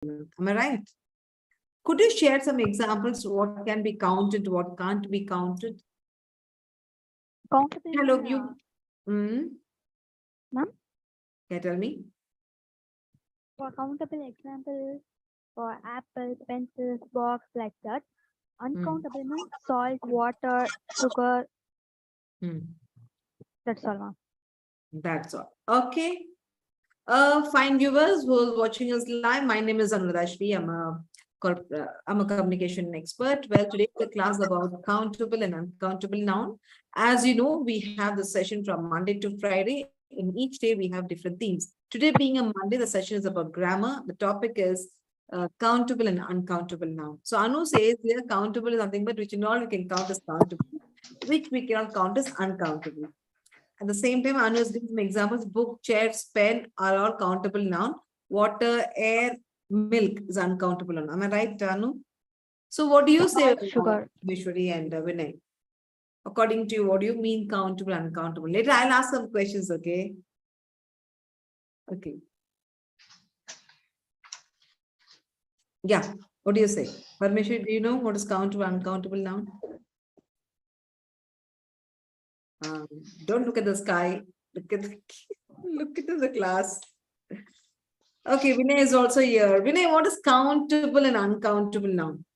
Am I right? Could you share some examples of what can be counted, what can't be counted? Countable. Hello, you. Ma'am? Can you tell me? For countable example, for apples, pencils, box, like that. Uncountable means salt, water, sugar. That's all, ma'am. That's all. Okay. Fine viewers who are watching us live. My name is Anuraadha. Shree. I'm a communication expert. Well, today the class about countable and uncountable noun. As you know, we have the session from Monday to Friday. In each day, we have different themes. Today being a Monday, the session is about grammar. The topic is countable and uncountable noun. So Anu says here countable is something, but which in all we can count as countable, which we cannot count as uncountable. At the same time, Anu is giving some examples. Book, chairs, pen are all countable noun. Water, air, milk is uncountable noun. Am I right, Anu? So what do you say, Sugar. Vishwari and Vinay? According to you, what do you mean countable, uncountable? Later, I'll ask some questions, okay? Okay. Yeah. What do you say? Parmeshwari, do you know what is countable, uncountable noun? Don't look at the sky. Look at the class. Okay, Vinay is also here. Vinay, what is countable and uncountable noun?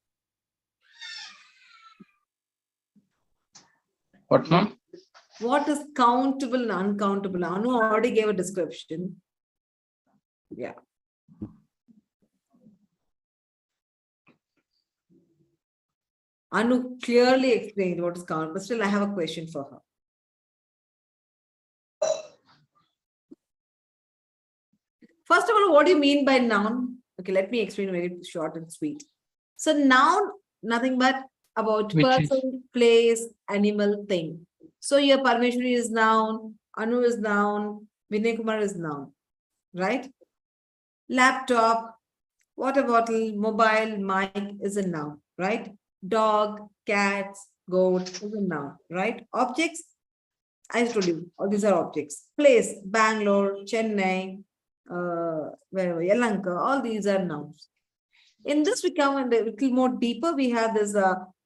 What, ma'am? What is countable and uncountable? Anu already gave a description. Yeah. Anu clearly explained what is countable, but still I have a question for her. First of all, what do you mean by noun? Okay, let me explain very short and sweet. So noun, nothing but about person, place, animal, thing. So your Parmeshwari is noun, Anu is noun, Vinay Kumar is noun, right? Laptop, water bottle, mobile, mic is a noun, right? Dog, cats, goat is a noun, right? Objects, I told you, all these are objects. Place, Bangalore, Chennai, wherever, Yelahanka, all these are nouns. In this, we come a little more deeper. We have this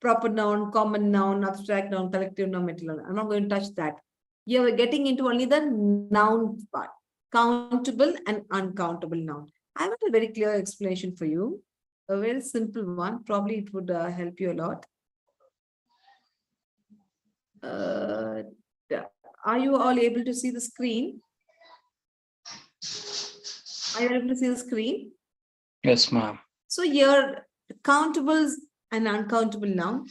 proper noun, common noun, abstract noun, collective noun, material noun. I'm not going to touch that. You are getting into only the noun part, countable and uncountable noun. I have a very clear explanation for you, a very simple one. Probably it would help you a lot. Are you all able to see the screen? Are you able to see the screen? Yes, ma'am. So here, countables and uncountable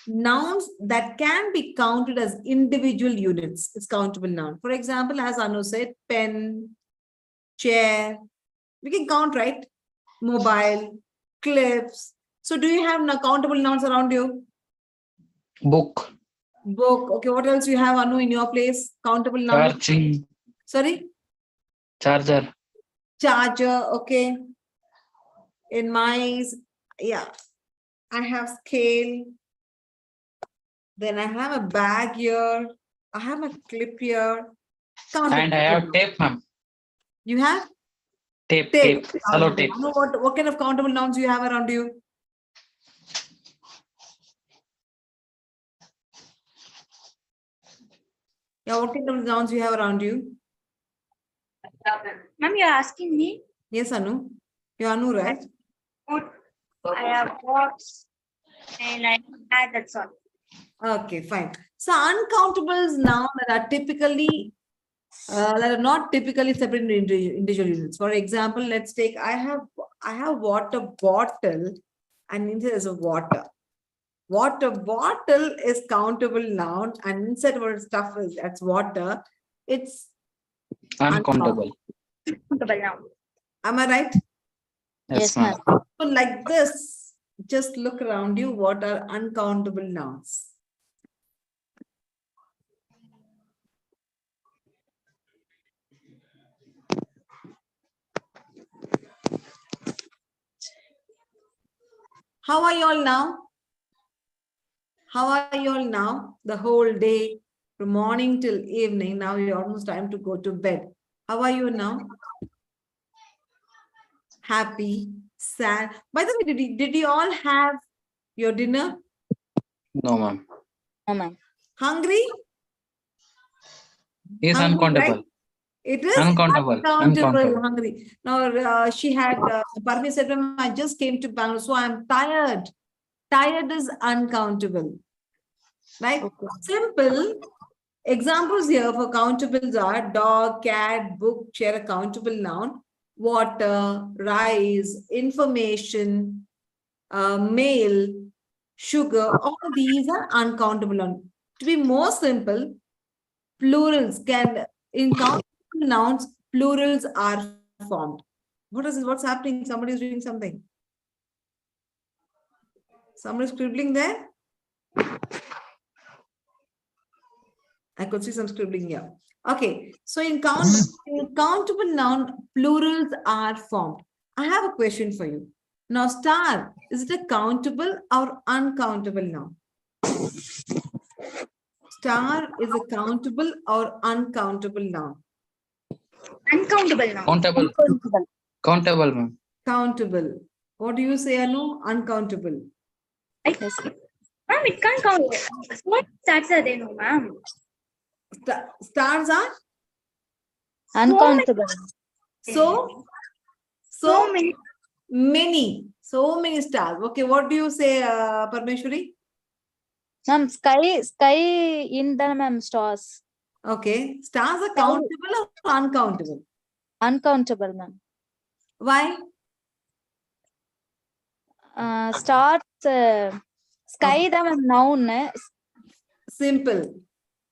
nouns that can be counted as individual units is countable noun. For example, as Anu said, pen, chair, we can count, right? Mobile, clips. So do you have countable nouns around you? Book. Book. Okay, what else you have, Anu, in your place? Countable noun. Charging. Sorry? Charger. Charger, okay. In my, yeah, I have scale. Then I have a bag here. I have a clip here. And I have tape, ma'am. You have? Tape. Hello, tape. What kind of countable nouns you have around you? Yeah, what kind of nouns you have around you? Ma'am, you're asking me? Yes, Anu. You're Anu, right? I have box and I have that's all. Okay, fine. So uncountables now that are typically that are not typically separate into individual units. For example, let's take I have water bottle and inside is a water. Water bottle is countable noun and inside what stuff is that's water. It's Uncountable. Countable noun. Am I right? Yes, ma'am. So like this, just look around you. What are uncountable nouns? How are you all now? How are you all now? The whole day, from morning till evening. Now you're almost time to go to bed. How are you now? Happy, Sad. By the way, did you all have your dinner? No, ma'am. No, ma'am. Hungry? Is Hungry, uncountable. right? It is Uncountable. uncountable, hungry. Now, she had, Parmi said, "Ma'am, I just came to Bangalore, so I'm tired. Tired is uncountable. Right? Okay. Simple. Examples here for countables are dog, cat, book, chair, a countable noun, water, rice, information, mail, sugar, all these are uncountable nouns. To be more simple, plurals can, in countable nouns, plurals are formed. What is this? What's happening? Somebody is doing something. Somebody is scribbling there. I could see some scribbling here. Okay, so in countable noun, plurals are formed. I have a question for you. Now, star, is it a countable or uncountable noun? Star is a countable or uncountable noun? Uncountable now. Countable. Uncountable. Countable, ma'am. Countable. What do you say, Anu? Uncountable. Yes. Ma'am, it can't count. What stats are there, no, ma'am? Stars are? Uncountable. So many. So many stars. Okay, what do you say, Parmeshwari? Ma'am, sky in the ma'am stars. Okay, stars are countable or uncountable? Uncountable, ma'am. Why? Stars, sky the ma'am noun. Simple.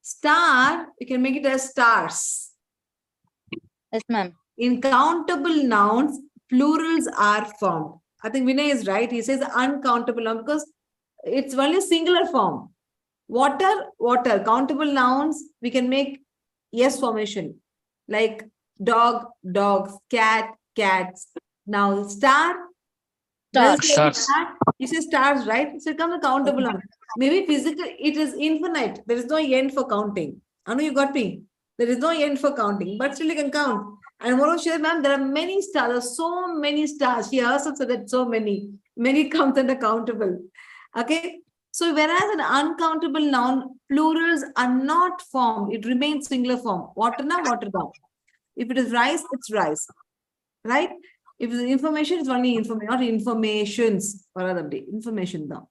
Star, you can make it as stars. Yes, ma'am. In countable nouns, plurals are formed. I think Vinay is right. He says uncountable noun because it's only singular form. Water, water. Countable nouns, we can make yes formation. Like dog, dogs, cat, cats. Now, star. Stars. Stars. You say stars, right? So it comes a countable noun. Maybe physically, it is infinite. There is no end for counting. Anu, you got me. There is no end for counting, but still you can count. And moreover, Shreya, ma'am, there are many stars. There are so many stars. She herself said that so many. Many counts under countable. Okay. So whereas an uncountable noun, plurals are not formed. It remains singular form. Water na, water down. If it is rice, it's rice. Right? If it's information, it's only information, not informations. Information down.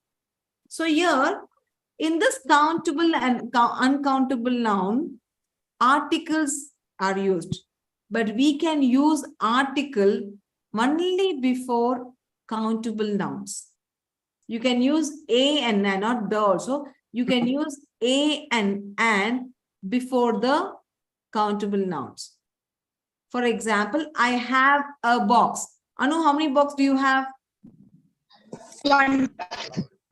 So here, in this countable and uncountable noun, articles are used. But we can use article only before countable nouns. You can use a and not the also. You can use a and before the countable nouns. For example, I have a box. Anu, how many boxes do you have? One.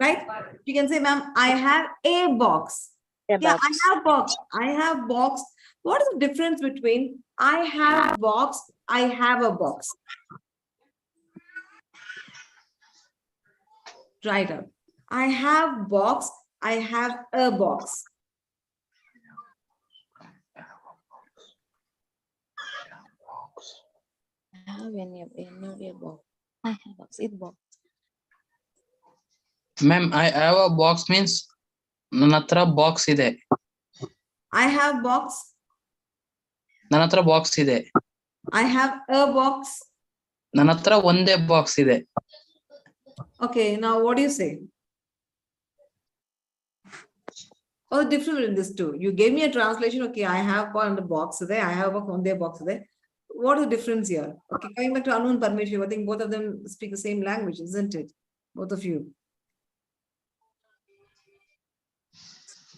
Right? You can say, ma'am, I have a box. A Yeah, box. I have box. I have box. What is the difference between I have box, I have a box? Try it out. I have box, I have a box. I have any box. I have box. It box. Ma'am, I have a box means Nanatra box ide. I have box, Nanatra box ide. I have a box. Nanatra onde box ide. Okay, now what do you say? Oh, different in this too. You gave me a translation. Okay, I have on the box there. I have a on their box there. What is the difference here? Okay, coming back to Anu and Parmeshwar, I think both of them speak the same language, isn't it? Both of you.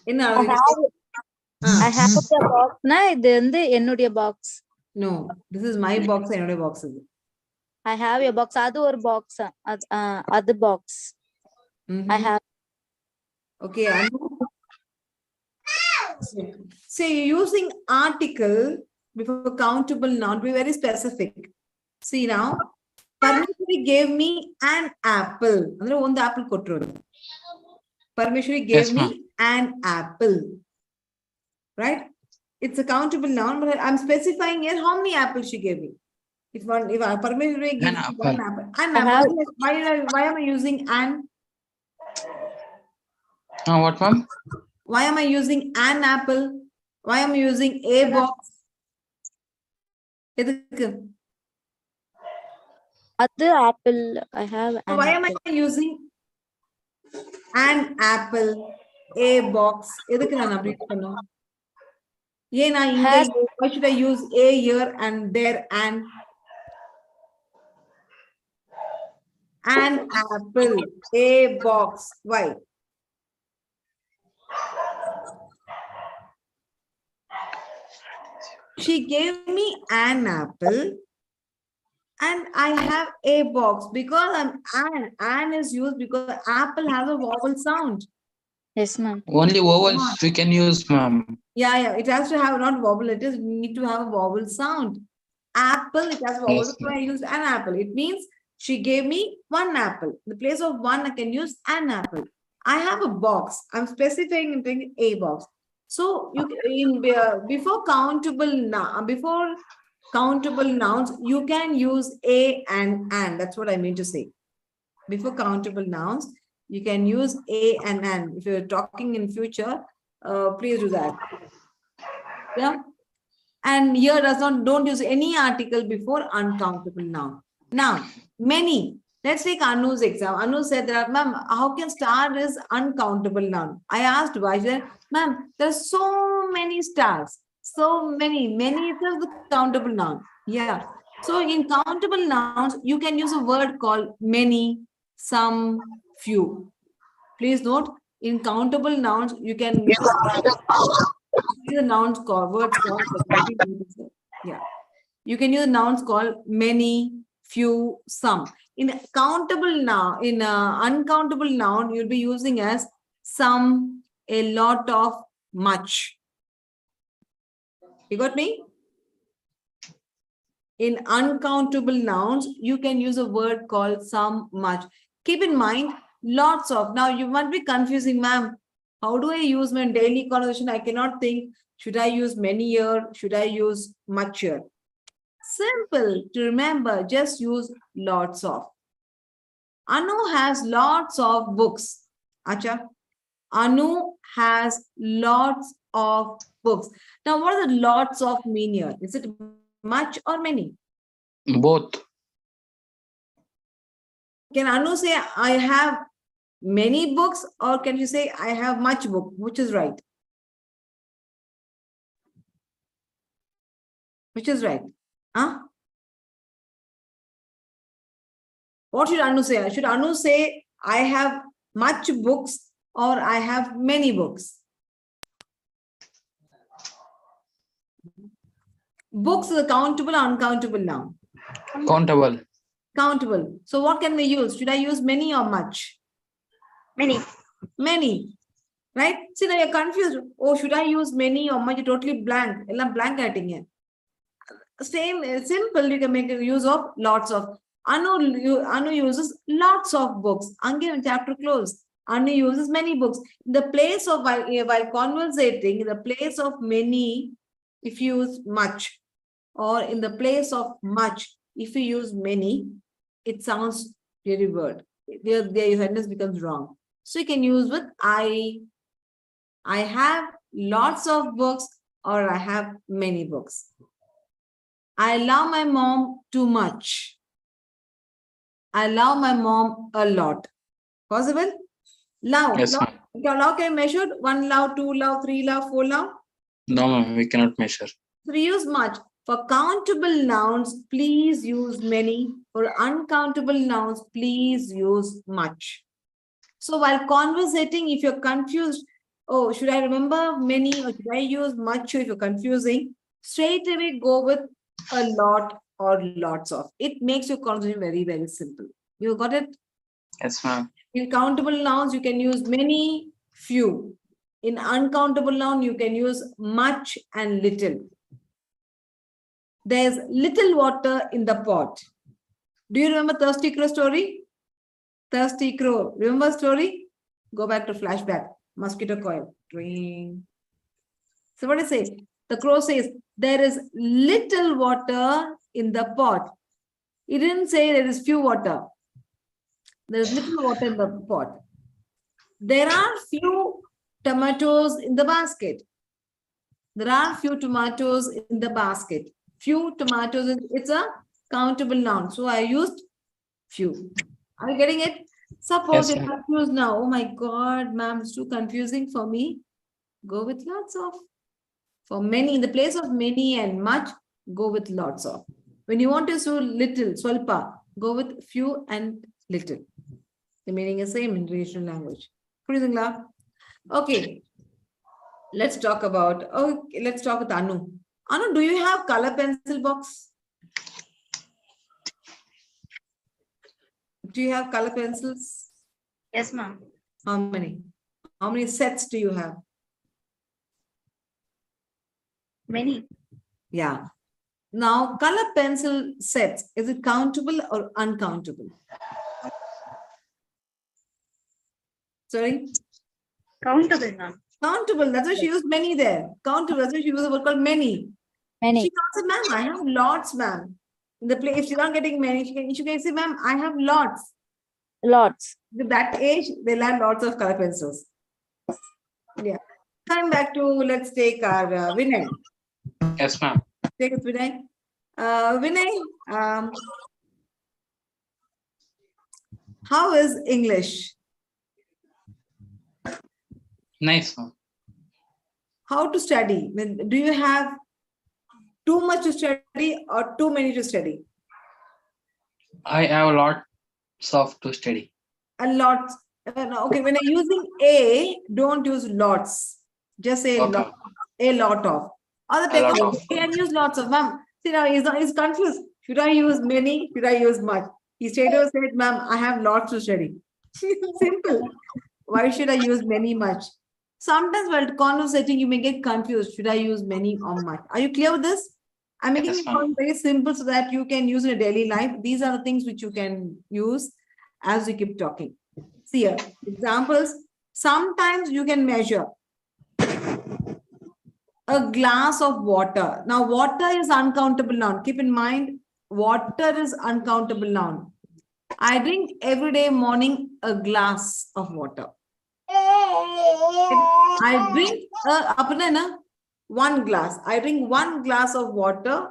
In I have a box. Na, இது வந்து என்னுடைய box. No, this is my box. Another box. I have a box. அது ஒரு box. அது box. I have. Okay, Anu. Say using article before countable noun, be very specific. See now, Parmeshwari gave me an apple. Andre one apple kotru. Parmeshwari gave me an apple. Right? It's a countable noun, but I'm specifying here how many apples she gave me. If I permissively give An one apple. apple. An I have- apple. Why am I using an? What, ma'am? Why am I using an apple? Why am I using a box? எதுக்கு? Other apple. I have So an why am I apple. using an apple, a box? எதுக்கு நான் அப்படி use பண்ணோம்? ஏன் நான் இங்க Has- why should I use a here and there and? An apple, a box. Why? She gave me an apple and I have a box because an is used because apple has a vowel sound. Yes, ma'am. Only vowels we can use, ma'am. Yeah. It has to have not vowel. It is need to have a vowel sound. Apple, it has vowel. Yes, So I used an apple. It means she gave me one apple. In the place of one, I can use an apple. I have a box. I'm specifying and saying a box. So you before countable nouns, you can use a and. That's what I mean to say. Before countable nouns, you can use a and an. If you're talking in future, please do that. Yeah. And here don't use any article before uncountable noun. Now, many. Let's take Anu's exam. Anu said that, ma'am, how can star is uncountable noun? I asked why. She said, ma'am, there's so many stars. So many is the countable noun. Yeah. So in countable nouns, you can use a word called many, some, few. Please note, in countable nouns, you can use the nouns called words called. Yeah. You can use nouns called many, few, some. In countable noun, in uncountable noun, you'll be using as some, a lot of, much. You got me? In uncountable nouns, you can use a word called some, much. Keep in mind, lots of. Now you might be confusing, ma'am. How do I use my daily conversation? I cannot think. Should I use many here? Should I use much here? Simple to remember, just use lots of. Anu has lots of books. Acha. Anu has lots of books. Now, what does the lots of mean here? Is it much or many? Both. Can Anu say, I have many books, or can you say, I have much book? Which is right? Which is right? Huh? What should Anu say? Should Anu say, I have much books or I have many books? Books is a countable or uncountable noun? Countable. Countable. So what can we use? Should I use many or much? Many. Many. Right? See, now you're confused. Oh, should I use many or much? You're totally blank. Ella blank writing here. Same, simple, you can make use of lots of. Anu uses lots of books. Again, chapter closed. Anu uses many books. In the place of, while conversating, in the place of many, if you use much, or in the place of much, if you use many, it sounds very weird. There your sentence becomes wrong. So you can use with I have lots of books, or I have many books. I love my mom too much. I love my mom a lot. Possible? Love. Yes, Love, love can be measured. 1 love, 2 love, 3 love, 4 love. No, ma'am, we cannot measure. So we use much. For countable nouns, please use many. For uncountable nouns, please use much. So while conversating, if you're confused, oh, should I remember many or should I use much? If you're confusing, straight away go with a lot or lots of. It makes your conversation very, very simple. You got it? Yes, ma'am. In countable nouns, you can use many, few. In uncountable noun, you can use much and little. There's little water in the pot. Do you remember Thirsty Crow story? Thirsty Crow. Remember story? Go back to flashback. Mosquito coil. Ring. So what does it say? The crow says, there is little water in the pot. He didn't say there is few water. There is little water in the pot. There are few tomatoes in the basket. There are few tomatoes in the basket. Few tomatoes, it's a countable noun. So I used few. Are you getting it? Suppose Yes, you're ma'am. confused now. Oh my God, ma'am, it's too confusing for me. Go with lots of. For many, in the place of many and much, go with lots of. When you want to say little, swalpa, go with few and little. The meaning is same in regional language. Okay. Let's talk about, let's talk with Anu. Anu, do you have color pencil box? Do you have color pencils? Yes, ma'am. How many? How many sets do you have? Many. Yeah. Now, color pencil sets, is it countable or uncountable? Sorry? Countable, ma'am. Countable. That's why she used many there. Countable. That's why she used the word called many. Many. She can't say, ma'am, I have lots, ma'am. In the place, if she's not getting many, she can say, ma'am, I have lots. Lots. With that age, they'll have lots of color pencils. Yeah. Come back to, let's take our Vinay. Yes, ma'am. Take it, Vinay. Vinay, how is English? Nice, ma'am. How to study? Do you have too much to study or too many to study? I have lots of to study. A lot. No, okay, when you're using a, don't use lots. Just say Okay. lot, a lot of. Other A lot people of. can use lots of. Ma'am, see now he's confused. Should I use many? Should I use much? He straight away said, ma'am, I have lots to study. Simple. Why should I use many much? Sometimes while conversating, you may get confused. Should I use many or much? Are you clear with this? I'm making Yes, it ma'am. sound very simple so that you can use in a daily life. These are the things which you can use as we keep talking. See here, examples. Sometimes you can measure a glass of water. Now, water is uncountable noun. Keep in mind, water is uncountable noun. I drink every day morning a glass of water. I drink one glass. I drink 1 glass of water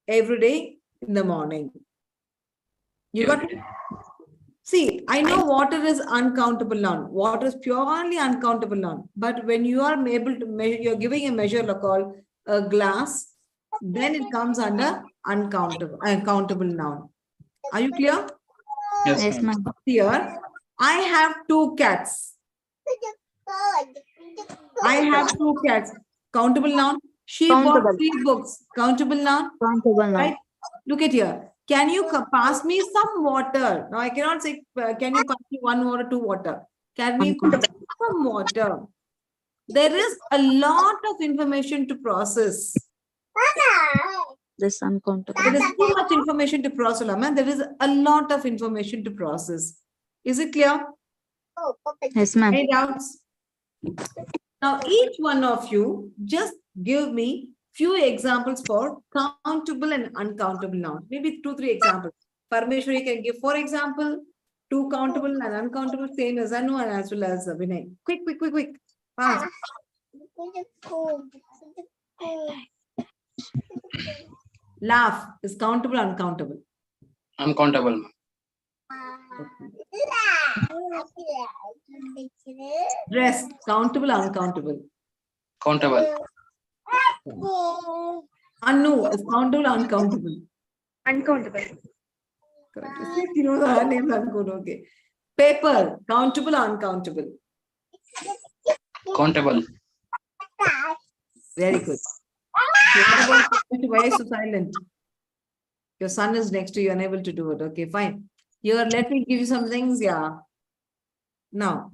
every day in the morning. You got it? See, I know water is uncountable noun. Water is purely uncountable noun. But when you are able to measure, you're giving a measure called a glass, then it comes under uncountable noun. Are you clear? Yes, Yes, ma'am. ma'am. Here, I have 2 cats. I have 2 cats. Countable noun. She bought Countable. 3 books. Countable noun. Countable now. Right? Look at here. Can you pass me some water? Now I cannot say, can you pass me 1 water, 2 water? Can we put some water? There is a lot of information to process. This uncountable. There is too much information to process, Lama. There is a lot of information to process. Is it clear? Yes, ma'am. Any doubts? Now, each one of you just give me few examples for countable and uncountable nouns. Maybe 2, 3 examples. Parmeshwari can give 4 examples, 2 countable and uncountable, same as Anu and as well as Vinay. Quick, quick, quick, quick. Fast. Laugh is countable, uncountable. Uncountable, ma'am. Dress, countable, uncountable. Countable. Anu is countable, uncountable. Uncountable. Correct. You know the name uncountable. Okay. Paper, countable, uncountable. Countable. Very good. Why are you so silent? Your son is next to you, unable to do it. Okay, fine. Here, let me give you some things. Yeah. Now,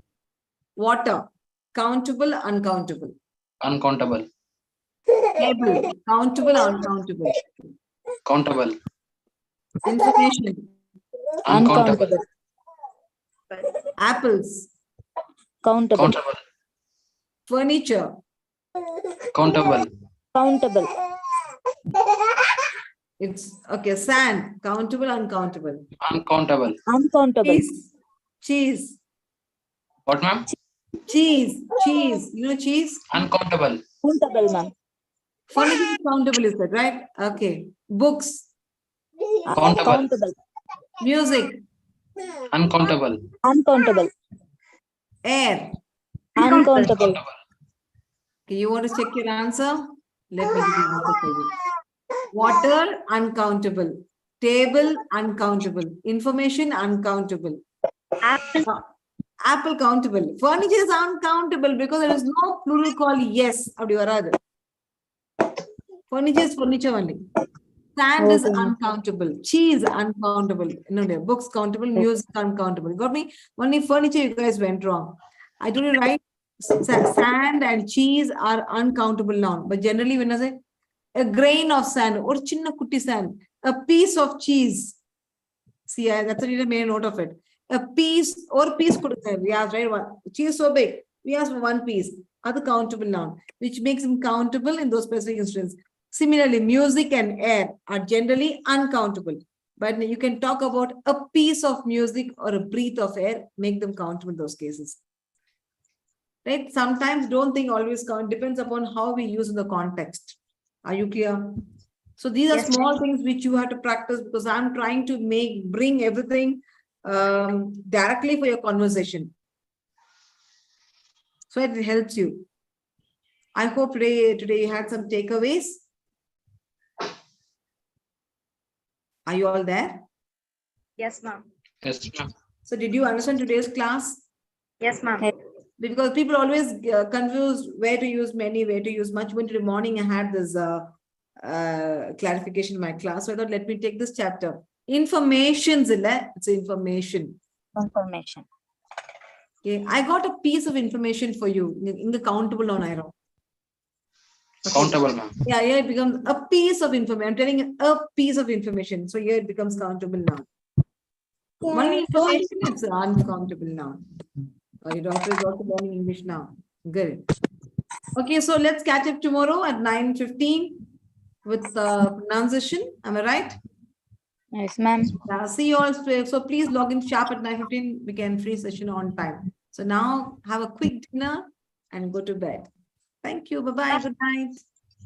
water, countable, uncountable. Uncountable. Table, countable, uncountable. Countable. Information, Uncountable. apples, Countable. Countable. furniture, Countable. Countable. It's okay. Sand, countable, uncountable. Uncountable. Uncountable. Cheese. What, ma'am? Cheese. You know cheese? Uncountable. Countable, ma'am. Furniture is countable, is that right? Okay. Books. Countable. Countable. Music. Uncountable. Uncountable. Air. Uncountable. Okay, you want to check your answer? Let me give you the answer for you. Water, uncountable. Table, uncountable. Information, uncountable. Apple, countable. Furniture is uncountable because there is no plural called yes. Furniture is furniture only. Sand is Okay. uncountable. Cheese, uncountable. No, books countable. Music, uncountable. Got me? Only furniture you guys went wrong. I told you right. Sand and cheese are uncountable noun. But generally, when I say a grain of sand or chinna kutti sand, a piece of cheese. See, that's a little made a note of it. A piece or piece could we asked, right? One cheese so big. We asked for one piece. Other countable noun, which makes them countable in those specific instances. Similarly, music and air are generally uncountable. But you can talk about a piece of music or a breath of air, make them countable in those cases. Right? Sometimes don't think always count, depends upon how we use in the context. Are you clear? So these are small things which you have to practice because I'm trying to bring everything directly for your conversation. So it helps you. I hope today you had some takeaways. Are you all there? Yes, ma'am. Yes, ma'am. So did you understand today's class? Yes, ma'am. Because people always confuse where to use many, where to use much. When today morning I had this clarification in my class. So I thought, let me take this chapter. Information's it's information. Information. Okay, I got a piece of information for you in the countable on Iron. Countable, ma'am. Yeah, here it becomes a piece of information. I'm telling you a piece of information. So here it becomes countable now. Only information is uncountable now. Your daughter is also learning English now. Good. Okay, so let's catch up tomorrow at 9:15 with pronunciation. Am I right? Yes, ma'am. See you all. So please log in sharp at 9:15. We can free session on time. So now have a quick dinner and go to bed. Thank you. Bye-bye. Good night.